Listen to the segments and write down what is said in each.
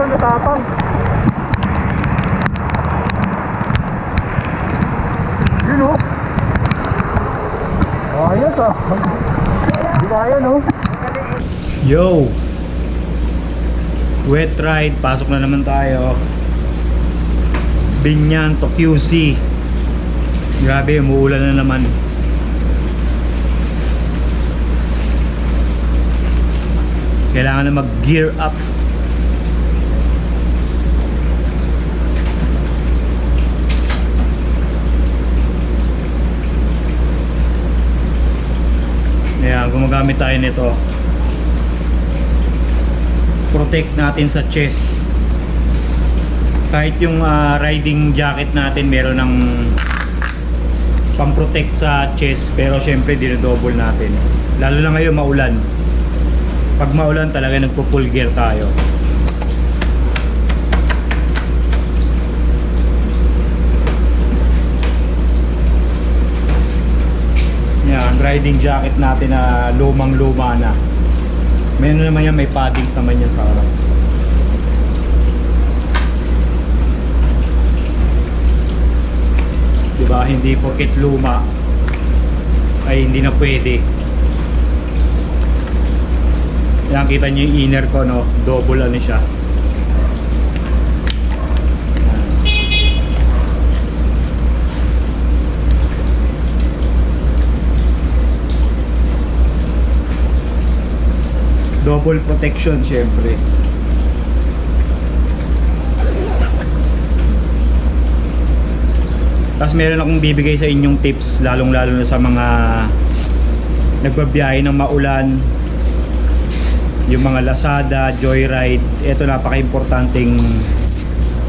matapang. Yun o. Ayos ah. Di kaya no. Yo, wet ride, pasok na naman tayo. Binyan to QC. Grabe, umuulan na naman. Kailangan na mag-gear up. Ayan, gumagamit tayo nito. Protect natin sa chest. Kahit yung riding jacket natin meron ng pang-protect sa chest, pero syempre dinodouble natin. Lalo na ngayon maulan. Pag maulan talaga nagpo-full gear tayo. Yan, riding jacket natin na lumang-luma na. May ano naman yan, may paddings naman yan sa harap. Diba, hindi porket luma ay hindi na pwede. Yan, kita nyo yung inner ko, no? Double ano siya. Double protection syempre. Tapos meron akong bibigay sa inyong tips, lalong lalo na sa mga nagbabiyahe ng maulan, yung mga Lazada, Joyride. Ito napaka-importanting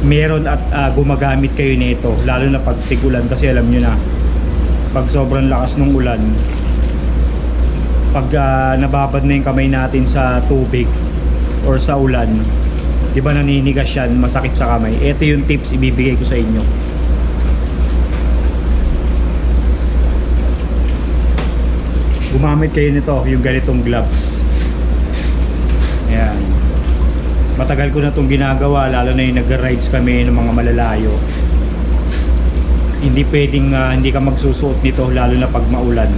meron at gumagamit kayo nito, lalo na pag tigulan, kasi alam nyo na pag sobrang lakas ng ulan, pag nababad na yung kamay natin sa tubig or sa ulan, di ba naninigas yan, masakit sa kamay. Ito yung tips ibibigay ko sa inyo. Gumamit kayo nito, yung ganitong gloves. Ayan. Matagal ko na itong ginagawa, lalo na yung nag-rides kami ng mga malalayo. Hindi pwedeng hindi ka magsusuot nito, lalo na pag maulan.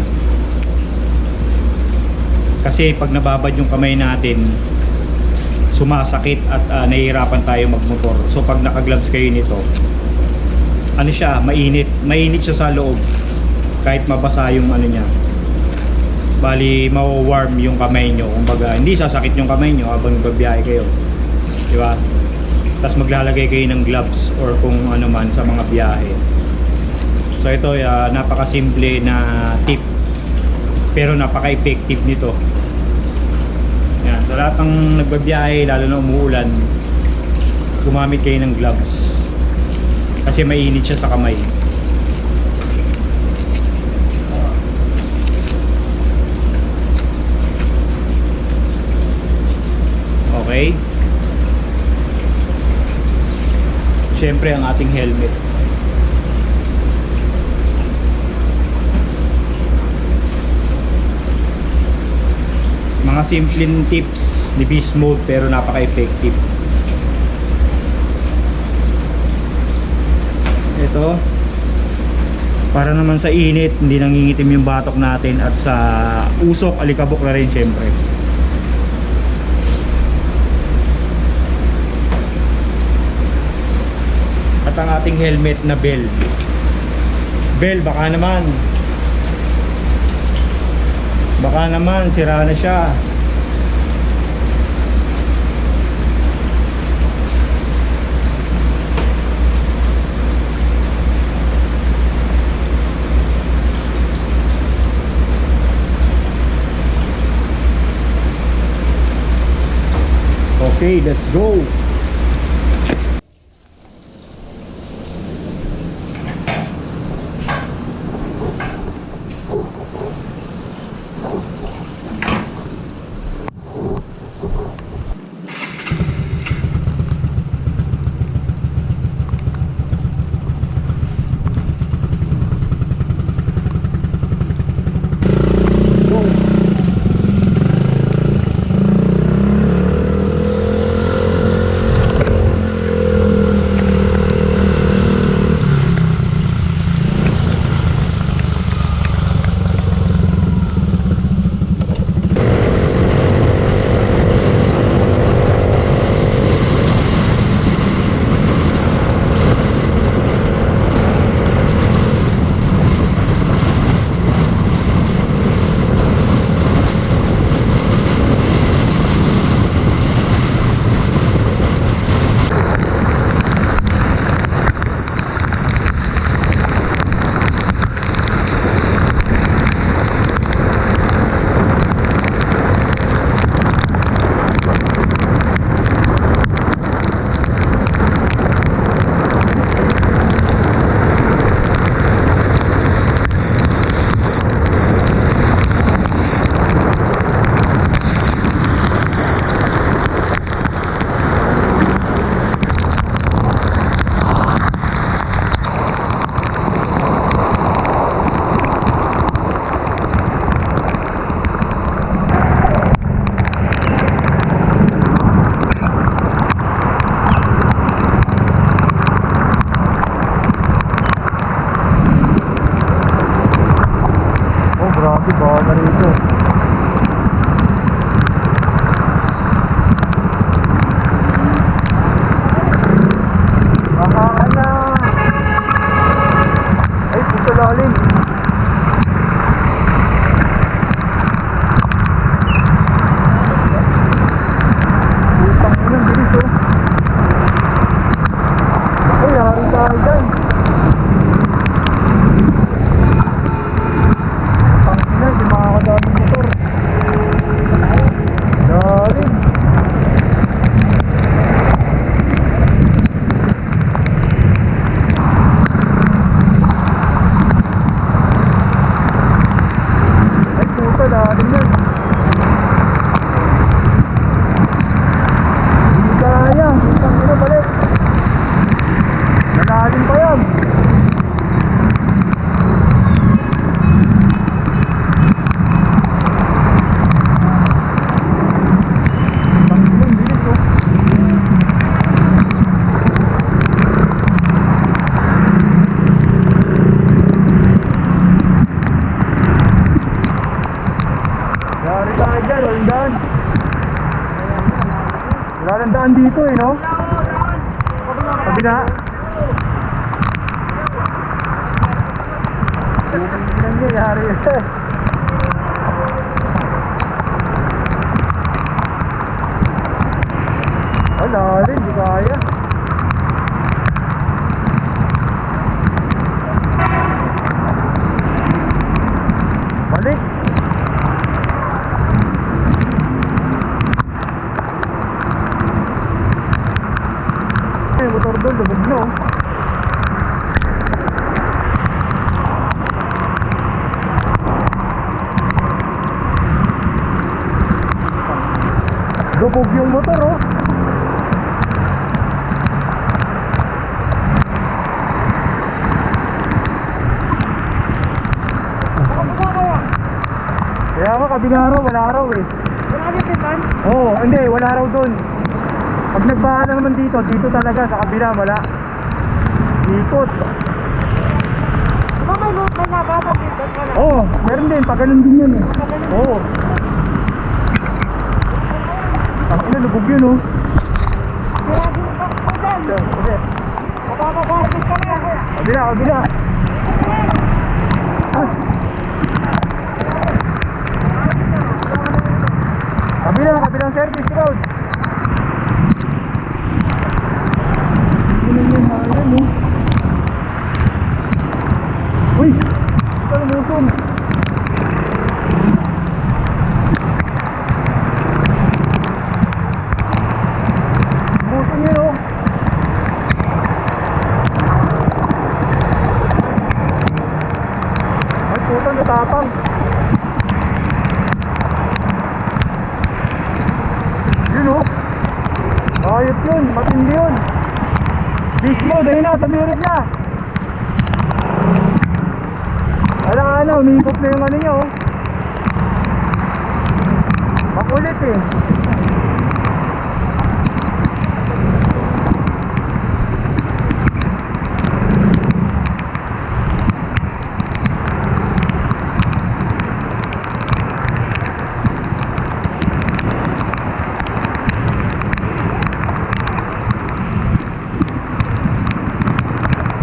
Kasi pag nababad yung kamay natin, sumasakit at nahihirapan tayo magmotor. So pag naka-gloves kayo nito, ano siya, mainit. Mainit siya sa loob. Kahit mabasa yung ano niya. Bali, mawa-warm yung kamay nyo. Kumbaga, hindi sasakit yung kamay nyo habang nagbabiyahe kayo. Diba? Tapos maglalagay kayo ng gloves or kung ano man sa mga biyahe. So ito, napaka-simple na tip. Pero napaka-effective nito. Yan, sa lahat ng nagbabiyahe, lalo na umuulan, gumamit kayo ng gloves. Kasi mainit siya sa kamay. Okay. Siyempre ang ating helmet. Mga simpleng tips ni Beast Mode pero napaka-effective. Ito, para naman sa init, hindi nangingitim yung batok natin, at sa usok, alikabok na rin syempre. At ang ating helmet na bell. Bell, baka naman sira na siya. Okay, let's go. Wala nang daan dito eh, no? Kabila. Hindi nangyayari yun. Wala rin, hindi kaya. Balik. Motor doon, lubog na oh. Lubog yung motor oh. Kaya nga kabila raw, wala raw eh. Wala ka tipan? Oo, hindi, wala raw doon. Pag nagbaha na naman dito, dito talaga sa kabila, wala. Ikot. Diba may nabasa dito? Oo, meron din, pagalan din yun eh. Oo. Ang ina, lubog yun oh. Kaya dito pa ko dyan. Sige. Mapapabastos ka na. Kabila, kabila. Ah. Kabila, kabilang service road. Uy! Ito lumusong. Lumusong yun oh. Ay putang natapang. Yun oh. Ayot yun, matindi yun. Mismo, dahil na, tamirit na. Wala umikot na yung ano niya oh. Makulit eh.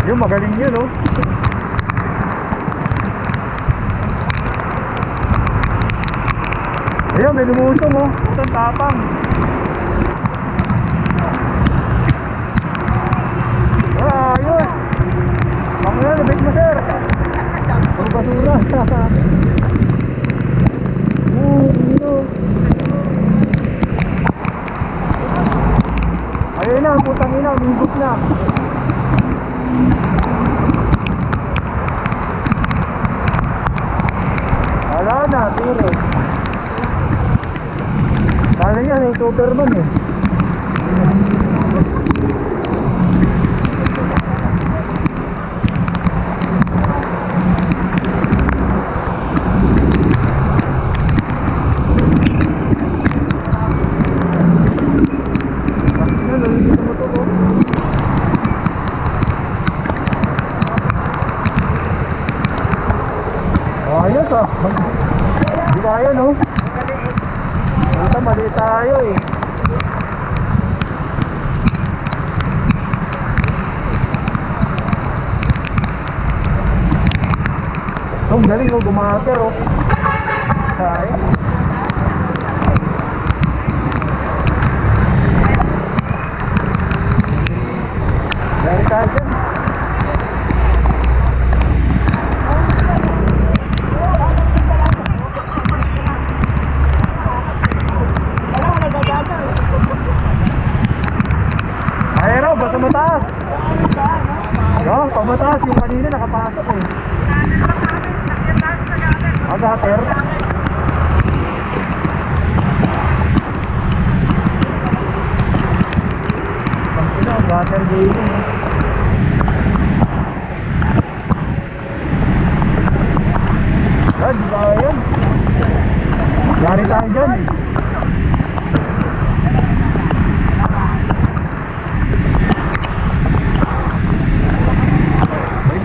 Yung magaling yun oh. Ayun, may lumusong oh. Putang tapang. Ayos. Pangula, labit mo sir. Puro basura. Ayun na, putang ina, umibot na. Wala na, tiro. Kala niya, yung Superman eh. Ayos ah. Hindi kaya no. Kita mali tayo eh. Ang galing oh, gumater oh. Kaya. Dari tayo dyan. Basta mataas. Yung pamataas yung kanina nakapasok eh. Agater. Pangkina, agater gaming. Di ba yan? Yari tayo dyan.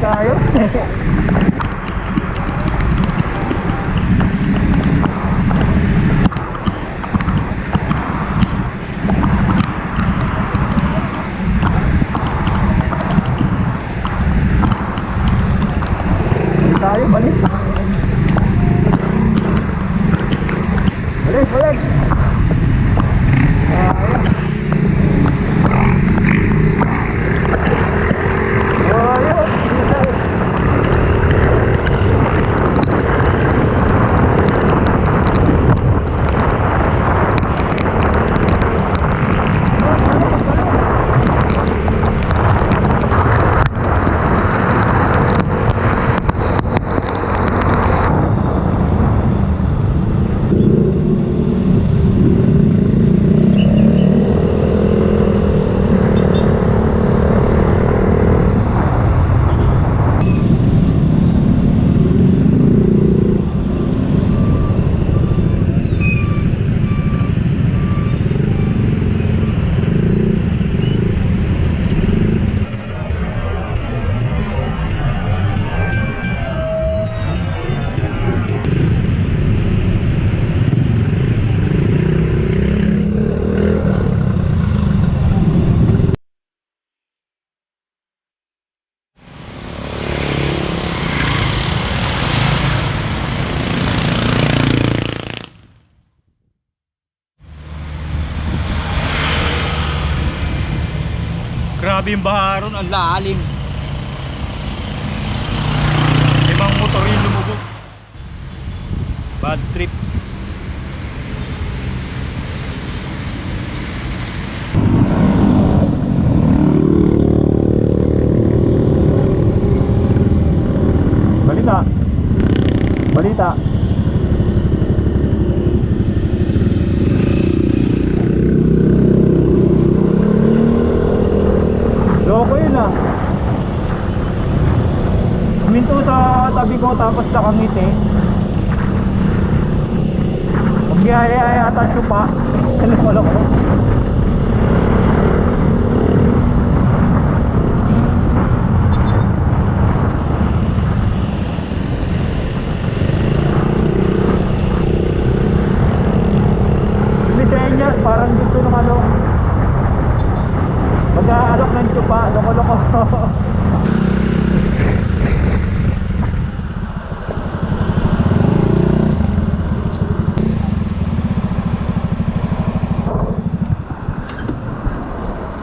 Tayo. Grabe yung baha ron, ang lalim. Limang motor yung lumubog. Bad trip. Balita. Balita. Loko yun ah. Huminto sa tabi ko tapos nakangiti. Magyaya ata siya pa.